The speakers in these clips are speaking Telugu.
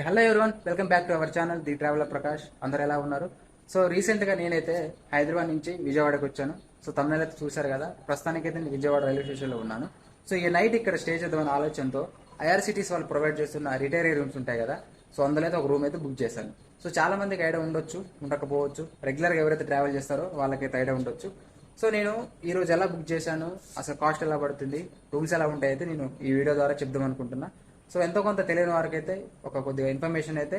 Hello everyone, welcome back to our channel the traveller Prakash. అందరు ఎలా ఉన్నారు? సో రీసెంట్గా నేనైతే హైదరాబాద్ నుంచి విజయవాడకి వచ్చాను. సో తమిళ అయితే చూశారు కదా, ప్రస్తుతానికైతే నేను విజయవాడ రైల్వే స్టేషన్లో ఉన్నాను. సో ఈ నైట్ ఇక్కడ స్టే చేద్దామనే ఆలోచనతో ఐఆర్సిటీసీ వాళ్ళు ప్రొవైడ్ చేస్తున్న రిటైరీ రూమ్స్ ఉంటాయి కదా, సో అందులో అయితే ఒక రూమ్ అయితే బుక్ చేశాను. సో చాలా మందికి ఐడియా ఉండొచ్చు, ఉండకపోవచ్చు. రెగ్యులర్గా ఎవరైతే ట్రావెల్ చేస్తారో వాళ్ళకైతే ఐడియా ఉండొచ్చు. సో నేను ఈ రోజు ఎలా బుక్ చేశాను, అసలు కాస్ట్ ఎలా పడుతుంది, రూమ్స్ ఎలా ఉంటాయి అయితే నేను ఈ వీడియో ద్వారా చెప్దాం అనుకుంటున్నా. సో ఎంతో కొంత తెలియని వారికైతే ఒక కొద్దిగా ఇన్ఫర్మేషన్ అయితే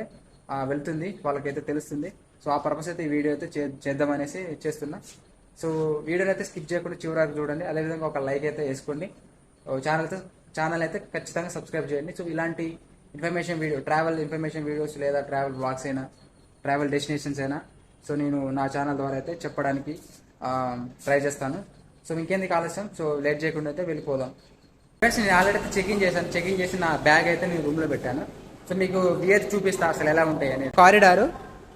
వెళ్తుంది, వాళ్ళకైతే తెలుస్తుంది. సో ఆ పర్పస్ అయితే ఈ వీడియో అయితే చేద్దామనేసి చేస్తున్నా. సో వీడియోని అయితే స్కిప్ చేయకుండా చివరి వరకు చూడండి. అదేవిధంగా ఒక లైక్ అయితే వేసుకోండి. ఛానల్ అయితే ఖచ్చితంగా సబ్స్క్రైబ్ చేయండి. సో ఇలాంటి information video, travel information videos లేదా ట్రావెల్ బ్లాగ్స్ అయినా, ట్రావెల్ డెస్టినేషన్స్ అయినా, సో నేను నా ఛానల్ ద్వారా అయితే చెప్పడానికి ట్రై చేస్తాను. సో ఇంకేందుకు ఆలస్యం, సో లేట్ చేయకుండా అయితే వెళ్ళిపోదాం. ఫ్రెండ్స్, నేను ఆల్రెడీ అయితే చెకింగ్ చేశాను. చెకింగ్ చేసి నా బ్యాగ్ అయితే నేను రూమ్లో పెట్టాను. సో మీకు వ్యూ చూపిస్తా అసలు ఎలా ఉంటాయి అని. కారిడారు,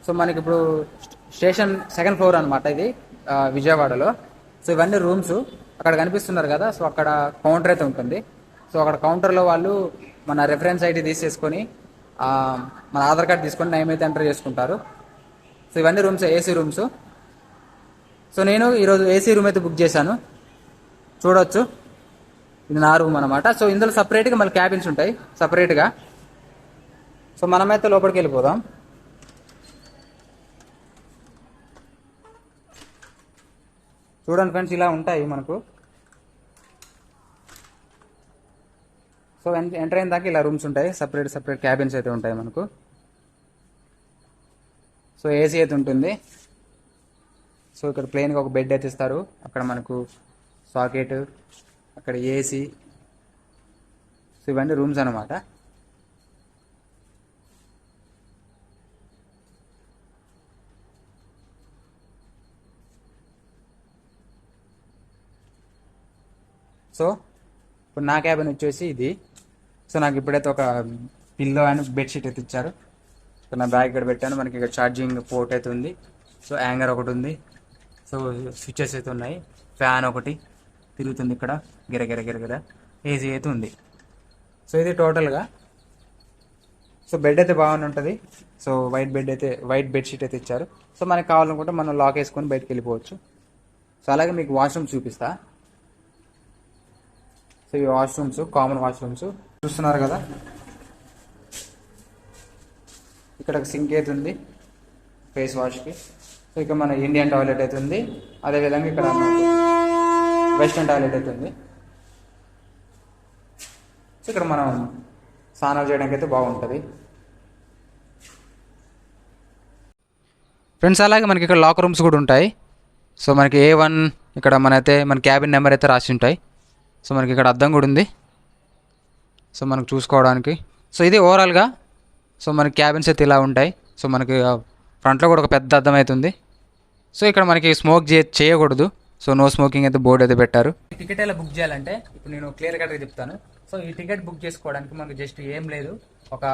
సో మనకి ఇప్పుడు స్టేషన్ సెకండ్ ఫ్లోర్ అనమాట ఇది విజయవాడలో. సో ఇవన్నీ రూమ్స్ అక్కడ కనిపిస్తున్నారు కదా, సో అక్కడ కౌంటర్ అయితే ఉంటుంది. సో అక్కడ కౌంటర్లో వాళ్ళు మన రెఫరెన్స్ ఐడి తీసేసుకొని మన ఆధార్ కార్డ్ తీసుకొని నేమ్ అయితే ఎంటర్ చేసుకుంటారు. సో ఇవన్నీ రూమ్స్, ఏసీ రూమ్స్. సో నేను ఈరోజు ఏసీ రూమ్ అయితే బుక్ చేశాను, చూడవచ్చు. ఇది నా రూమ్ అనమాట. సో ఇందులో సపరేట్గా మళ్ళీ క్యాబిన్స్ ఉంటాయి సపరేట్గా. సో మనమైతే లోపలికి వెళ్ళిపోదాం. చూడండి ఫ్రెండ్స్, ఇలా ఉంటాయి మనకు. సో ఎంటర్ అయిన దాకా ఇలా రూమ్స్ ఉంటాయి, సపరేట్ క్యాబిన్స్ అయితే ఉంటాయి మనకు. సో ఏసీ అయితే ఉంటుంది. సో ఇక్కడ ప్లెయిన్గా ఒక బెడ్ అయితే ఇస్తారు. అక్కడ మనకు సాకెట్, అక్కడ ఏసీ. సో ఇవన్నీ రూమ్స్ అనమాట. సో ఇప్పుడు నా క్యాబిన్ వచ్చేసి ఇది. సో నాకు ఇప్పుడైతే ఒక పిల్లో అండ్ బెడ్షీట్ అయితే ఇచ్చారు. సో నా బ్యాగ్ ఇక్కడ పెట్టాను. మనకి ఇక్కడ ఛార్జింగ్ పోర్ట్ అయితే ఉంది. సో హ్యాంగర్ ఒకటి ఉంది. సో స్విచ్చెస్ అయితే ఉన్నాయి. ఫ్యాన్ ఒకటి తిరుగుతుంది ఇక్కడ, గిరగిర. ఏసీ అయితే ఉంది. సో ఇది టోటల్గా. సో బెడ్ అయితే బాగానే ఉంటుంది. సో వైట్ బెడ్షీట్ అయితే ఇచ్చారు. సో మనకి కావాలనుకుంటే మనం లాక్ వేసుకొని బయటకు వెళ్ళిపోవచ్చు. సో అలాగే మీకు వాష్రూమ్స్ చూపిస్తా. సో ఈ వాష్రూమ్స్ కామన్ వాష్రూమ్స్ చూస్తున్నారు కదా. ఇక్కడ సింక్ అయితే ఉంది ఫేస్ వాష్కి. సో ఇక్కడ మన ఇండియన్ టాయిలెట్ అయితే ఉంది. అదేవిధంగా ఇక్కడ వెస్ట్రన్ టాయిలెట్ అయితే ఉంది. సో ఇక్కడ మనం స్నానాలు చేయడానికి అయితే బాగుంటుంది ఫ్రెండ్స్. అలాగే మనకి ఇక్కడ లాకర్ రూమ్స్ కూడా ఉంటాయి. సో మనకి A1 ఇక్కడ మన క్యాబిన్ నెంబర్ అయితే రాసి ఉంటాయి. సో మనకి ఇక్కడ అద్దం కూడా ఉంది, సో మనకు చూసుకోవడానికి. సో ఇది ఓవరాల్గా. సో మనకి క్యాబిన్స్ అయితే ఇలా ఉంటాయి. సో మనకి ఫ్రంట్లో కూడా ఒక పెద్ద అద్దం అవుతుంది. సో ఇక్కడ మనకి స్మోక్ చేయకూడదు. సో నో స్మోకింగ్ అయితే బోర్డు అయితే పెట్టారు. టికెట్ ఎలా బుక్ చేయాలంటే ఇప్పుడు నేను క్లియర్ కట్గా చెప్తాను. సో ఈ టికెట్ బుక్ చేసుకోవడానికి మనకు జస్ట్ ఏం లేదు, ఒక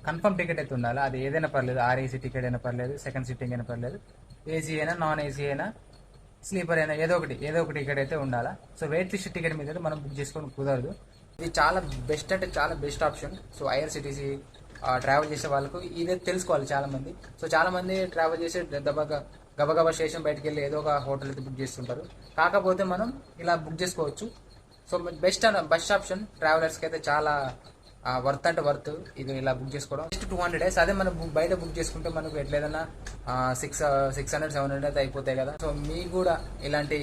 కన్ఫర్మ్ టికెట్ అయితే ఉండాలి. అది ఏదైనా పర్లేదు, RAC టికెట్ అయినా పర్లేదు, సెకండ్ సిట్టింగ్ అయినా పర్లేదు, ఏసీ అయినా నాన్ ఏసీ అయినా స్లీపర్ అయినా ఏదో ఒక టికెట్ అయితే ఉండాలా. సో వెయిట్ లిస్ట్ టికెట్ మీద మనం బుక్ చేసుకోవడం కుదరదు. ఇది చాలా బెస్ట్, అంటే చాలా best option. So IRCTC travel చేసే వాళ్ళకు ఇదే తెలుసుకోవాలి చాలా మంది. సో చాలా మంది ట్రావెల్ చేసే గబగబా స్టేషన్ బయటకు వెళ్ళి ఏదో ఒక హోటల్ అయితే బుక్ చేస్తుంటారు. కాకపోతే మనం ఇలా బుక్ చేసుకోవచ్చు. సో బెస్ట్ ఆప్షన్ ట్రావెలర్స్కి అయితే చాలా వర్త్ ఇది ఇలా బుక్ చేసుకోవడం. జస్ట్ 200 అదే మనం బయట బుక్ చేసుకుంటే మనకు ఎట్లేదన్నా 600-700 అయితే అయిపోతాయి కదా. సో మీకు కూడా ఇలాంటి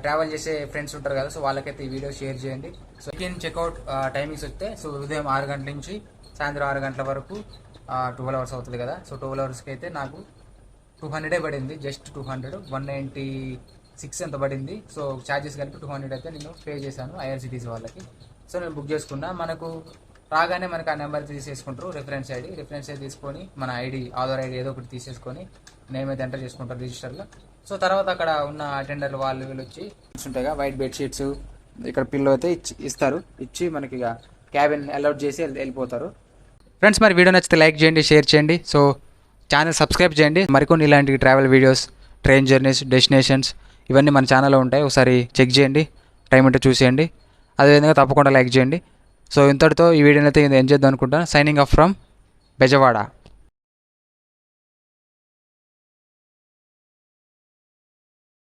ట్రావెల్ చేసే ఫ్రెండ్స్ ఉంటారు కదా, సో వాళ్ళకైతే ఈ వీడియో షేర్ చేయండి. సో చెక్అవుట్ టైమింగ్స్ వస్తే, సో ఉదయం 6 గంటల నుంచి సాయంత్రం 6 గంటల వరకు 12 అవర్స్ అవుతుంది కదా. సో 12 అవర్స్కి అయితే నాకు 200 పడింది. జస్ట్ 200, 196 ఎంత పడింది. సో ఛార్జెస్ కలిపి 200 అయితే నేను పే చేశాను IRCTC వాళ్ళకి. సో నేను బుక్ చేసుకున్నా. మనకు రాగానే మనకు ఆ నెంబర్ తీసేసుకుంటారు, రిఫరెన్స్ ఐడి తీసుకొని మన ఆధార్ ఐడి ఏదో ఒకటి తీసేసుకొని నేమ్ అయితే ఎంటర్ చేసుకుంటారు రిజిస్టర్లో. సో తర్వాత అక్కడ ఉన్న అటెండర్లు వాళ్ళు వీళ్ళు వచ్చి ఉంటాయిగా వైట్ బెడ్షీట్స్, ఇక్కడ పిల్లో అయితే ఇచ్చి మనకి ఇక క్యాబిన్ అలౌట్ చేసి వెళ్ళిపోతారు. ఫ్రెండ్స్, మరి వీడియో నచ్చితే లైక్ చేయండి, షేర్ చేయండి. సో ఛానల్ సబ్స్క్రైబ్ చేయండి. మరికొన్ని ఇలాంటి travel videos, train journeys, destinations ఇవన్నీ మన ఛానల్లో ఉంటాయి. ఒకసారి చెక్ చేయండి, టైం ఉంటే చూసేయండి. అదేవిధంగా తప్పకుండా లైక్ చేయండి. సో ఇంతటితో ఈ వీడియోని అయితే ఏం చేద్దాం అనుకుంటాను. Signing off from Bezawada.